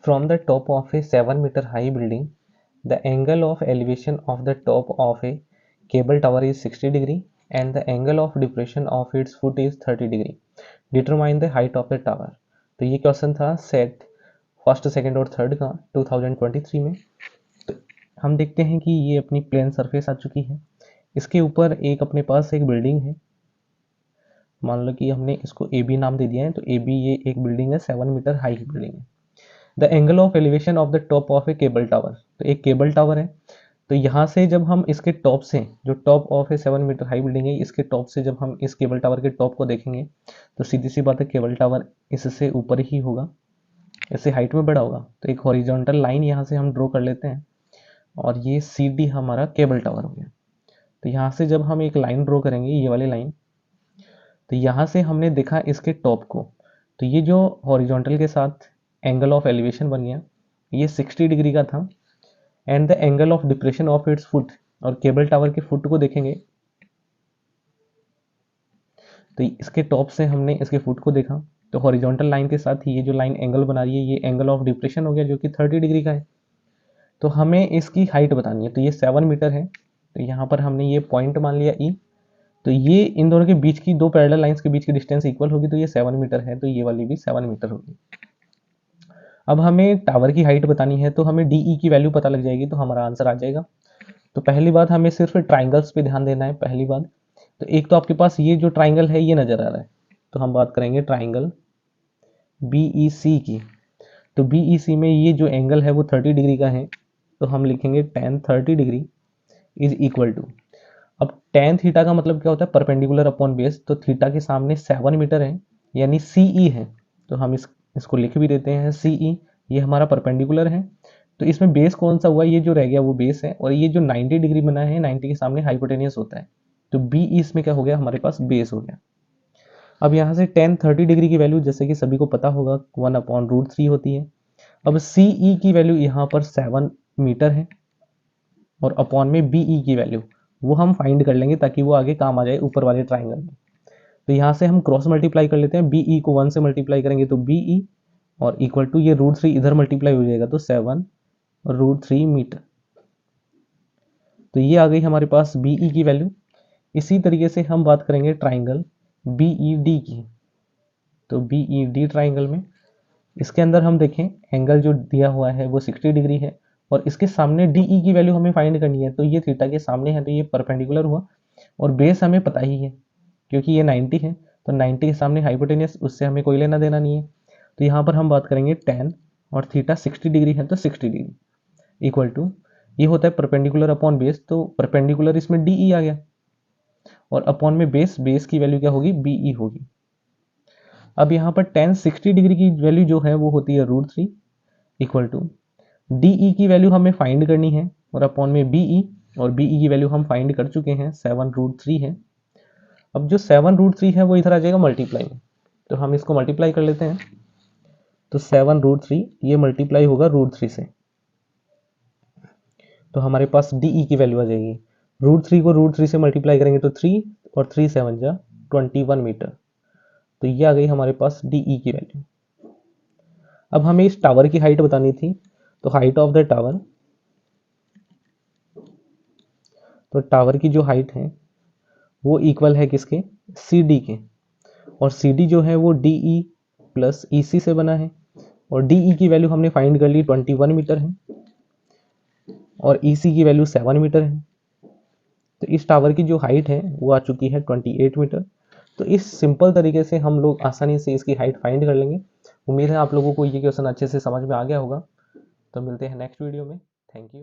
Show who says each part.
Speaker 1: From the top of a 7-meter high building, the angle of elevation of the top of a cable tower is 60 degree and the angle of depression of its foot is 30 degree. Determine the height of the tower. तो ये question था set first, second और third का 2023 में। तो हम देखते हैं कि ये अपनी प्लेन सरफेस आ चुकी है। इसके ऊपर एक अपने पास एक बिल्डिंग है। मान लो कि हमने इसको ए बी नाम दे दिया है, तो ए बी ये एक बिल्डिंग है, 7 मीटर हाई की बिल्डिंग है। The angle of elevation of the top of A cable tower, तो एक केबल टावर है। तो यहाँ से जब हम इसके टॉप से, जो top of a 7 metre high building है, इसके टॉप से जब हम इस केबल टावर के टॉप को देखेंगे तो सीधी सी बात है केबल टावर इससे ऊपर ही होगा, इससे हाइट में बड़ा होगा। तो एक हॉरिजॉन्टल लाइन यहाँ से हम ड्रॉ कर लेते हैं और ये सी डी हमारा केबल टावर हो गया। तो यहाँ से जब हम एक लाइन ड्रॉ करेंगे, ये वाली लाइन, तो यहाँ से हमने देखा इसके टॉप को, तो ये जो हॉरिजॉन्टल के साथ एंगल ऑफ एलिवेशन बन गया, ये 60 डिग्री का था। And the angle of depression of its foot, और केबल टावर के फुट को देखेंगे तो इसके टॉप से हमने इसके फुट को देखा, तो हॉरिजॉन्टल लाइन के साथ ये जो लाइन एंगल बना रही है, ये एंगल ऑफ डिप्रेशन हो गया जो कि 30 डिग्री का है। तो हमें इसकी हाइट बतानी है, तो ये 7 मीटर है, तो यहाँ पर हमने ये पॉइंट मान लिया ई। तो ये इन दोनों के बीच की, दो पैरेलल लाइंस के बीच की डिस्टेंस इक्वल होगी, तो ये 7 मीटर है, तो ये वाली भी 7 मीटर होगी। अब हमें टावर की हाइट बतानी है, तो हमें डी ई की वैल्यू पता लग जाएगी, तो हमारा आंसर आ जाएगा। तो पहली बात हमें सिर्फ ट्राइंगल्स पे ध्यान देना है। पहली बात तो एक तो आपके पास ये जो ट्राइंगल है ये नजर आ रहा है, तो हम बात करेंगे ट्राइंगल बी ई सी की। तो बी ई सी में ये जो एंगल है वो 30 डिग्री का है, तो हम लिखेंगे tan 30 degree is equal to, अब tan थीटा का मतलब क्या होता है, परपेंडिकुलर अपॉन बेस। तो थीटा के सामने 7 मीटर है यानी सी ई है, तो हम इसको लिख भी देते हैं सी ई, ये हमारा परपेंडिकुलर है। तो इसमें बेस कौन सा हुआ, ये जो रह गया वो बेस है, और ये जो 90 डिग्री बना है 90 के सामने हाइपोटेनियस होता है, तो बी इसमें क्या हो गया, हमारे पास बेस हो गया। अब यहाँ से tan 30 डिग्री की वैल्यू जैसे कि सभी को पता होगा 1/√3 होती है। अब सी ई की वैल्यू यहाँ पर 7 मीटर है और अपॉन में बी ई की वैल्यू वो हम फाइंड कर लेंगे ताकि वो आगे काम आ जाए ऊपर वाले ट्राइंगल में। तो यहाँ से हम क्रॉस मल्टीप्लाई कर लेते हैं, बी ई को 1 से मल्टीप्लाई करेंगे तो बी ई, और इक्वल टू ये √3 इधर मल्टीप्लाई हो जाएगा तो 7√3 मीटर। तो ये आ गई हमारे पास बी ई की वैल्यू। इसी तरीके से हम बात करेंगे ट्राइंगल बी ई डी की। तो बी ई डी ट्राइंगल में इसके अंदर हम देखें एंगल जो दिया हुआ है वो 60 डिग्री है और इसके सामने डी ई की वैल्यू हमें फाइंड करनी है। तो ये थीटा के सामने है तो ये परपेंडिकुलर हुआ, और बेस हमें पता ही है क्योंकि ये 90 है, तो 90 के सामने हाइपोटेनियस, उससे हमें कोई लेना देना नहीं है। तो यहाँ पर हम बात करेंगे tan, और थीटा 60 डिग्री है तो 60 डिग्री इक्वल टू, ये होता है परपेंडिकुलर अपॉन बेस, तो परपेंडिकुलर इसमें डी ई आ गया, और अपॉन में बेस की वैल्यू क्या होगी, बी ई होगी। अब यहाँ पर tan 60 डिग्री की वैल्यू जो है वो होती है √3 इक्वल टू डी ई की वैल्यू हमें फाइंड करनी है, और अपॉन में बी ई, और बी ई की वैल्यू हम फाइंड कर चुके हैं 7√3 है। अब जो 7√3 है वो इधर आ जाएगा मल्टीप्लाई में, तो हम इसको मल्टीप्लाई कर लेते हैं। तो 7√3 ये मल्टीप्लाई होगा √3 से, तो हमारे पास डी ई की वैल्यू आ जाएगी। √3 को √3 से मल्टीप्लाई करेंगे तो 3, और 3 7 जा 21 मीटर। तो ये आ गई हमारे पास डी ई की वैल्यू। अब हमें इस टावर की हाइट बतानी थी, तो हाइट ऑफ द टावर, तो टावर की जो हाइट है वो इक्वल है किसके, सी डी के, और सी डी जो है वो डी ई प्लस ई सी से बना है, और डी ई की वैल्यू हमने फाइंड कर ली 21 मीटर है, और ई सी की वैल्यू 7 मीटर है। तो इस टावर की जो हाइट है वो आ चुकी है 28 मीटर। तो इस सिंपल तरीके से हम लोग आसानी से इसकी हाइट फाइंड कर लेंगे। उम्मीद है आप लोगों को ये क्वेश्चन अच्छे से समझ में आ गया होगा। तो मिलते हैं नेक्स्ट वीडियो में। Thank you.